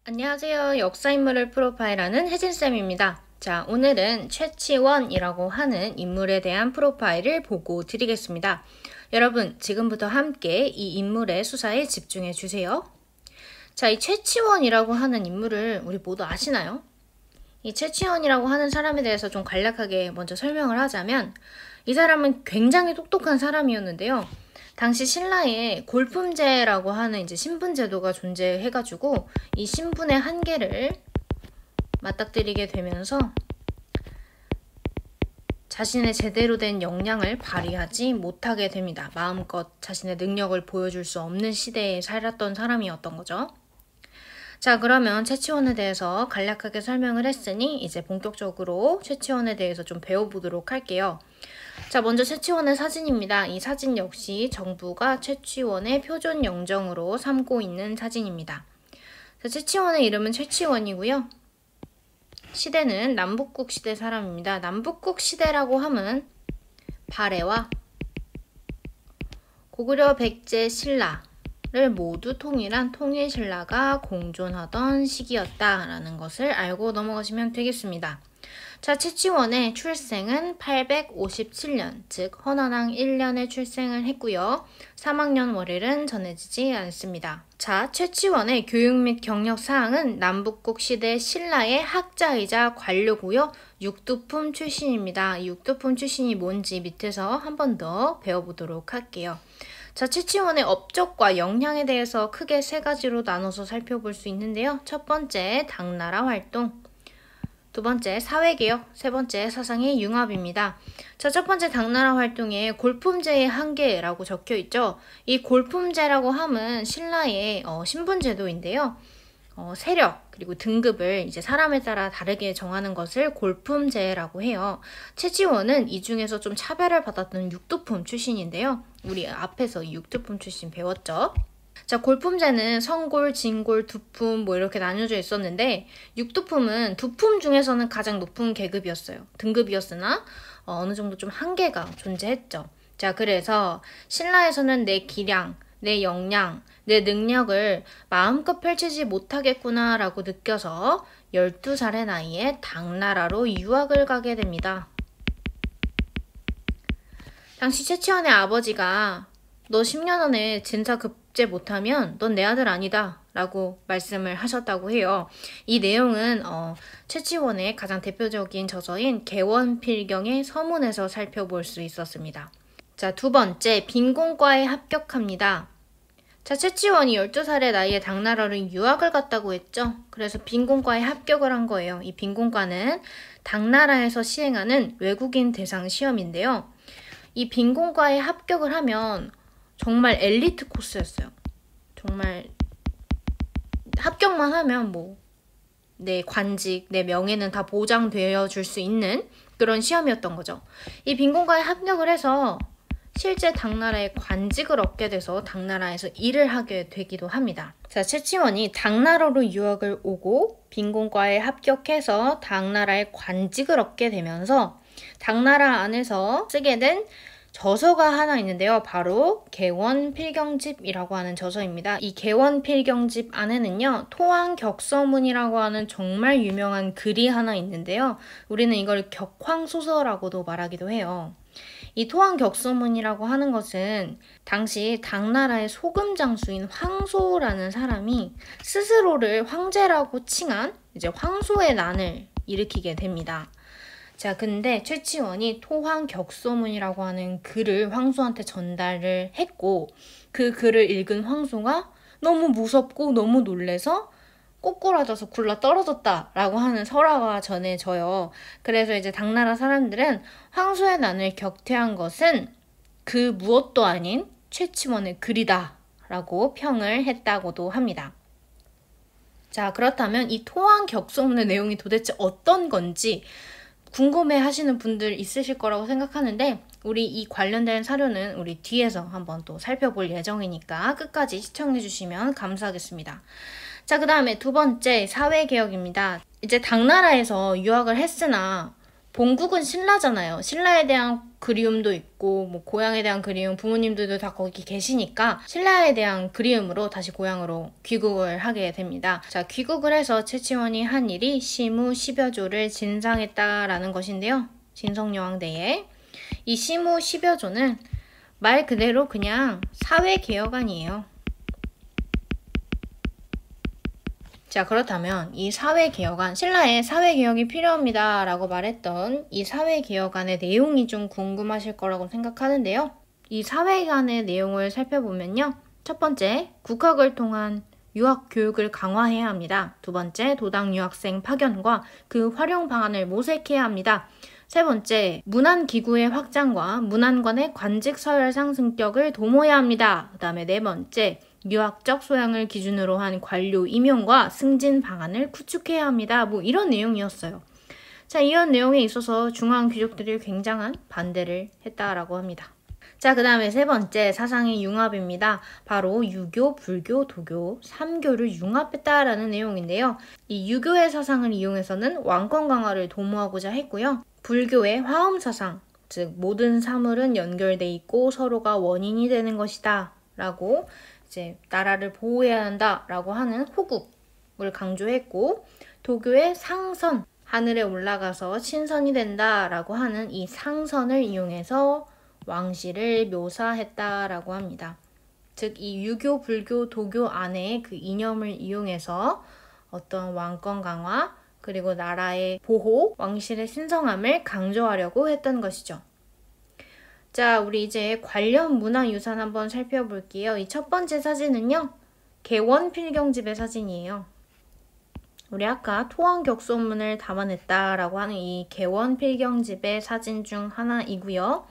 안녕하세요. 역사인물을 프로파일하는 혜진쌤입니다. 자, 오늘은 최치원이라고 하는 인물에 대한 프로파일을 보고 드리겠습니다. 여러분, 지금부터 함께 이 인물의 수사에 집중해 주세요. 자, 이 최치원이라고 하는 인물을 우리 모두 아시나요? 이 최치원이라고 하는 사람에 대해서 좀 간략하게 먼저 설명을 하자면, 이 사람은 굉장히 똑똑한 사람이었는데요. 당시 신라에 골품제라고 하는 이제 신분제도가 존재해가지고 이 신분의 한계를 맞닥뜨리게 되면서 자신의 제대로 된 역량을 발휘하지 못하게 됩니다. 마음껏 자신의 능력을 보여줄 수 없는 시대에 살았던 사람이었던 거죠. 자, 그러면 최치원에 대해서 간략하게 설명을 했으니 이제 본격적으로 최치원에 대해서 좀 배워보도록 할게요. 자, 먼저 최치원의 사진입니다. 이 사진 역시 정부가 최치원의 표준 영정으로 삼고 있는 사진입니다. 자, 최치원의 이름은 최치원이고요. 시대는 남북국 시대 사람입니다. 남북국 시대라고 하면 발해와 고구려 백제 신라를 모두 통일한 통일신라가 공존하던 시기였다라는 것을 알고 넘어가시면 되겠습니다. 자, 최치원의 출생은 857년, 즉 헌원왕 1년에 출생을 했고요. 사망년월일은 전해지지 않습니다. 자, 최치원의 교육 및 경력 사항은 남북국 시대 신라의 학자이자 관료고요. 육두품 출신입니다. 육두품 출신이 뭔지 밑에서 한 번 더 배워보도록 할게요. 자, 최치원의 업적과 역량에 대해서 크게 세 가지로 나눠서 살펴볼 수 있는데요. 첫 번째, 당나라 활동. 두 번째, 사회개혁, 세 번째, 사상의 융합입니다. 자, 첫 번째 당나라 활동에 골품제의 한계라고 적혀 있죠. 이 골품제라고 함은 신라의 신분제도인데요. 세력 그리고 등급을 이제 사람에 따라 다르게 정하는 것을 골품제라고 해요. 최치원은 이 중에서 좀 차별을 받았던 육두품 출신인데요. 우리 앞에서 이 육두품 출신 배웠죠. 자, 골품제는 성골, 진골, 두품 뭐 이렇게 나뉘어져 있었는데 육두품은 두품 중에서는 가장 높은 계급이었어요. 등급이었으나 어느 정도 좀 한계가 존재했죠. 자, 그래서 신라에서는 내 기량, 내 역량, 내 능력을 마음껏 펼치지 못하겠구나 라고 느껴서 12살의 나이에 당나라로 유학을 가게 됩니다. 당시 최치원의 아버지가 너 10년 안에 진사 급제 못하면 넌 내 아들 아니다 라고 말씀을 하셨다고 해요. 이 내용은 최치원의 가장 대표적인 저서인 개원필경의 서문에서 살펴볼 수 있었습니다. 자, 두 번째, 빈공과에 합격합니다. 자, 최치원이 12살의 나이에 당나라로 유학을 갔다고 했죠. 그래서 빈공과에 합격을 한 거예요. 이 빈공과는 당나라에서 시행하는 외국인 대상 시험인데요. 이 빈공과에 합격을 하면 정말 엘리트 코스였어요. 정말 합격만 하면 뭐 내 관직, 내 명예는 다 보장되어 줄 수 있는 그런 시험이었던 거죠. 이 빈공과에 합격을 해서 실제 당나라의 관직을 얻게 돼서 당나라에서 일을 하게 되기도 합니다. 자, 최치원이 당나라로 유학을 오고 빈공과에 합격해서 당나라의 관직을 얻게 되면서 당나라 안에서 쓰게 된 저서가 하나 있는데요. 바로 개원필경집이라고 하는 저서입니다. 이 개원필경집 안에는요, 토왕격서문이라고 하는 정말 유명한 글이 하나 있는데요. 우리는 이걸 격황소서라고도 말하기도 해요. 이 토왕격서문이라고 하는 것은 당시 당나라의 소금장수인 황소라는 사람이 스스로를 황제라고 칭한 이제 황소의 난을 일으키게 됩니다. 자, 근데 최치원이 토황격서문이라고 하는 글을 황소한테 전달을 했고 그 글을 읽은 황소가 너무 무섭고 너무 놀래서 꼬꾸라져서 굴러 떨어졌다라고 하는 설화가 전해져요. 그래서 이제 당나라 사람들은 황소의 난을 격퇴한 것은 그 무엇도 아닌 최치원의 글이다라고 평을 했다고도 합니다. 자, 그렇다면 이 토황격서문의 내용이 도대체 어떤 건지 궁금해 하시는 분들 있으실 거라고 생각하는데 우리 이 관련된 사료는 우리 뒤에서 한번 또 살펴볼 예정이니까 끝까지 시청해 주시면 감사하겠습니다. 자, 그 다음에 두 번째, 사회개혁입니다. 이제 당나라에서 유학을 했으나 본국은 신라잖아요. 신라에 대한 그리움도 있고 뭐 고향에 대한 그리움, 부모님들도 다 거기 계시니까 신라에 대한 그리움으로 다시 고향으로 귀국을 하게 됩니다. 자, 귀국을 해서 최치원이 한 일이 시무 10여 조를 진상했다라는 것인데요. 진성여왕대에 이 시무 10여 조는 말 그대로 그냥 사회개혁안이에요. 자, 그렇다면 이 사회개혁안, 신라에 사회개혁이 필요합니다 라고 말했던 이 사회개혁안의 내용이 좀 궁금하실 거라고 생각하는데요. 이 사회개혁안의 내용을 살펴보면요. 첫 번째, 국학을 통한 유학교육을 강화해야 합니다. 두 번째, 도당 유학생 파견과 그 활용 방안을 모색해야 합니다. 세 번째, 문안기구의 확장과 문안관의 관직 서열 상승격을 도모해야 합니다. 그 다음에 네 번째, 유학적 소양을 기준으로 한 관료 임용과 승진 방안을 구축해야 합니다. 뭐 이런 내용이었어요. 자, 이런 내용에 있어서 중앙 귀족들이 굉장한 반대를 했다라고 합니다. 자, 그 다음에 세 번째 사상의 융합입니다. 바로 유교, 불교, 도교, 삼교를 융합했다라는 내용인데요. 이 유교의 사상을 이용해서는 왕권 강화를 도모하고자 했고요. 불교의 화엄 사상, 즉 모든 사물은 연결돼 있고 서로가 원인이 되는 것이다 라고 이제 나라를 보호해야 한다라고 하는 호국을 강조했고, 도교의 상선, 하늘에 올라가서 신선이 된다라고 하는 이 상선을 이용해서 왕실을 묘사했다라고 합니다. 즉 이 유교, 불교, 도교 안에 그 이념을 이용해서 어떤 왕권 강화 그리고 나라의 보호, 왕실의 신성함을 강조하려고 했던 것이죠. 자, 우리 이제 관련 문화유산 한번 살펴볼게요. 이 첫 번째 사진은요, 개원필경집의 사진이에요. 우리 아까 토왕격소문을 담아냈다라고 하는 이 개원필경집의 사진 중 하나이고요.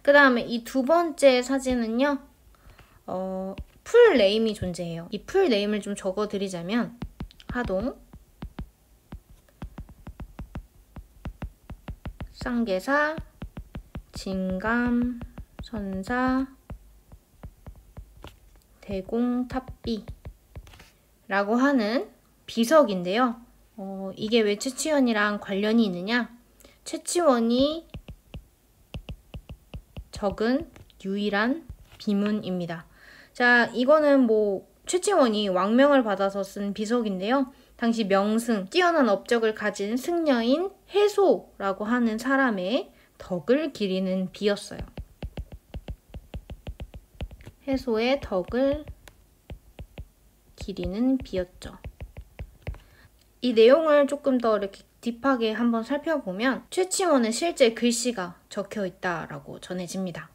그 다음에 이 두 번째 사진은요, 풀네임이 존재해요. 이 풀네임을 좀 적어드리자면 하동, 쌍계사, 진감, 선사, 대공탑비 라고 하는 비석인데요. 이게 왜 최치원이랑 관련이 있느냐? 최치원이 적은 유일한 비문입니다. 자, 이거는 뭐 최치원이 왕명을 받아서 쓴 비석인데요. 당시 명승, 뛰어난 업적을 가진 승려인 해소라고 하는 사람의 덕을 기리는 비였어요. 해소의 덕을 기리는 비였죠. 이 내용을 조금 더 이렇게 딥하게 한번 살펴보면 최치원의 실제 글씨가 적혀 있다라고 전해집니다.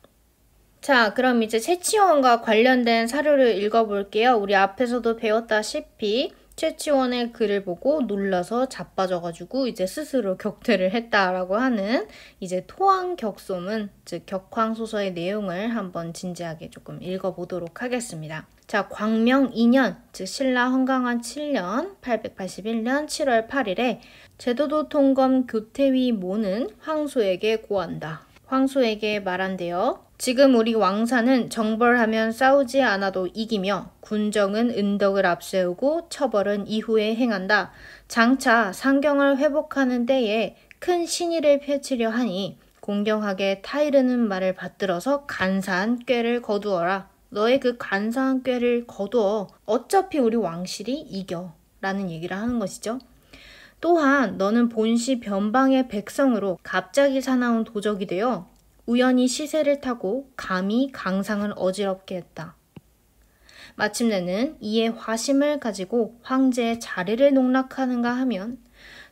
자, 그럼 이제 최치원과 관련된 사료를 읽어볼게요. 우리 앞에서도 배웠다시피 최치원의 글을 보고 놀라서 자빠져가지고 이제 스스로 격퇴를 했다라고 하는 이제 토왕격소문, 즉 격황소서의 내용을 한번 진지하게 조금 읽어보도록 하겠습니다. 자, 광명 2년, 즉 신라 헌강한 7년 881년 7월 8일에 제도도 통검 교태위 모는 황소에게 고한다. 황소에게 말한대요. 지금 우리 왕사는 정벌하면 싸우지 않아도 이기며 군정은 은덕을 앞세우고 처벌은 이후에 행한다. 장차 상경을 회복하는 때에 큰 신의를 펼치려 하니 공경하게 타이르는 말을 받들어서 간사한 꾀를 거두어라. 너의 그 간사한 꾀를 거두어. 어차피 우리 왕실이 이겨 라는 얘기를 하는 것이죠. 또한 너는 본시 변방의 백성으로 갑자기 사나운 도적이 되어 우연히 시세를 타고 감히 강상을 어지럽게 했다. 마침내는 이에 화심을 가지고 황제의 자리를 농락하는가 하면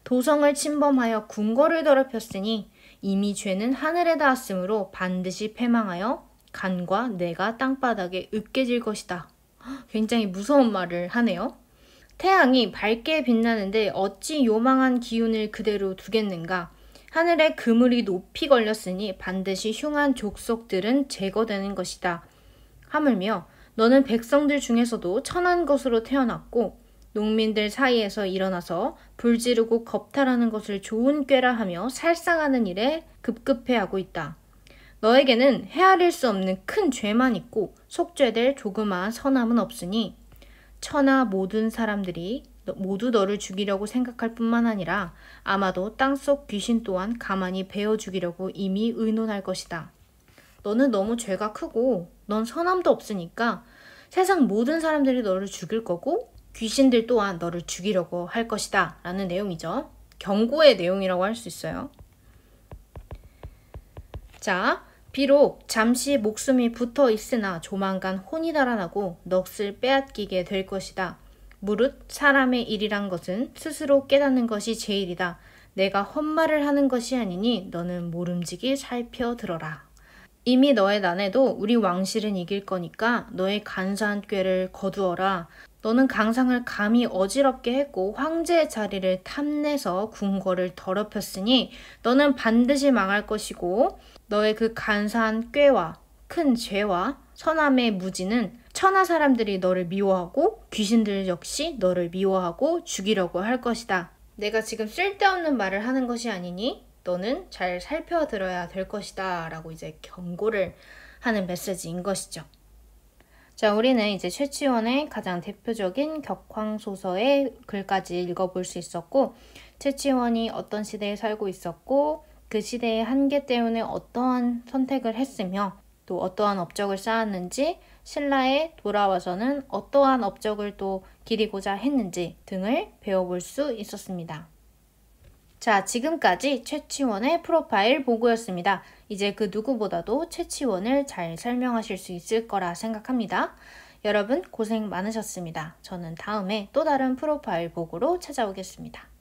도성을 침범하여 궁궐을 더럽혔으니 이미 죄는 하늘에 닿았으므로 반드시 패망하여 간과 뇌가 땅바닥에 으깨질 것이다. 굉장히 무서운 말을 하네요. 태양이 밝게 빛나는데 어찌 요망한 기운을 그대로 두겠는가? 하늘에 그물이 높이 걸렸으니 반드시 흉한 족속들은 제거되는 것이다. 하물며 너는 백성들 중에서도 천한 것으로 태어났고 농민들 사이에서 일어나서 불지르고 겁탈하는 것을 좋은 꾀라 하며 살상하는 일에 급급해하고 있다. 너에게는 헤아릴 수 없는 큰 죄만 있고 속죄될 조그마한 선함은 없으니 천하 모든 사람들이 모두 너를 죽이려고 생각할 뿐만 아니라 아마도 땅속 귀신 또한 가만히 베어 죽이려고 이미 의논할 것이다. 너는 너무 죄가 크고 넌 선함도 없으니까 세상 모든 사람들이 너를 죽일 거고 귀신들 또한 너를 죽이려고 할 것이다 라는 내용이죠. 경고의 내용이라고 할 수 있어요. 자, 비록 잠시 목숨이 붙어 있으나 조만간 혼이 달아나고 넋을 빼앗기게 될 것이다. 무릇 사람의 일이란 것은 스스로 깨닫는 것이 제일이다. 내가 헛말을 하는 것이 아니니 너는 모름지기 살펴 들어라. 이미 너의 난에도 우리 왕실은 이길 거니까 너의 간사한 꾀를 거두어라. 너는 강상을 감히 어지럽게 했고 황제의 자리를 탐내서 궁궐을 더럽혔으니 너는 반드시 망할 것이고 너의 그 간사한 꾀와 큰 죄와 선함의 무지는 천하 사람들이 너를 미워하고 귀신들 역시 너를 미워하고 죽이려고 할 것이다. 내가 지금 쓸데없는 말을 하는 것이 아니니 너는 잘 살펴들어야 될 것이다 라고 이제 경고를 하는 메시지인 것이죠. 자, 우리는 이제 최치원의 가장 대표적인 격황소서의 글까지 읽어볼 수 있었고 최치원이 어떤 시대에 살고 있었고 그 시대의 한계 때문에 어떠한 선택을 했으며 또 어떠한 업적을 쌓았는지 신라에 돌아와서는 어떠한 업적을 또 기리고자 했는지 등을 배워볼 수 있었습니다. 자, 지금까지 최치원의 프로파일 보고였습니다. 이제 그 누구보다도 최치원을 잘 설명하실 수 있을 거라 생각합니다. 여러분 고생 많으셨습니다. 저는 다음에 또 다른 프로파일 보고로 찾아오겠습니다.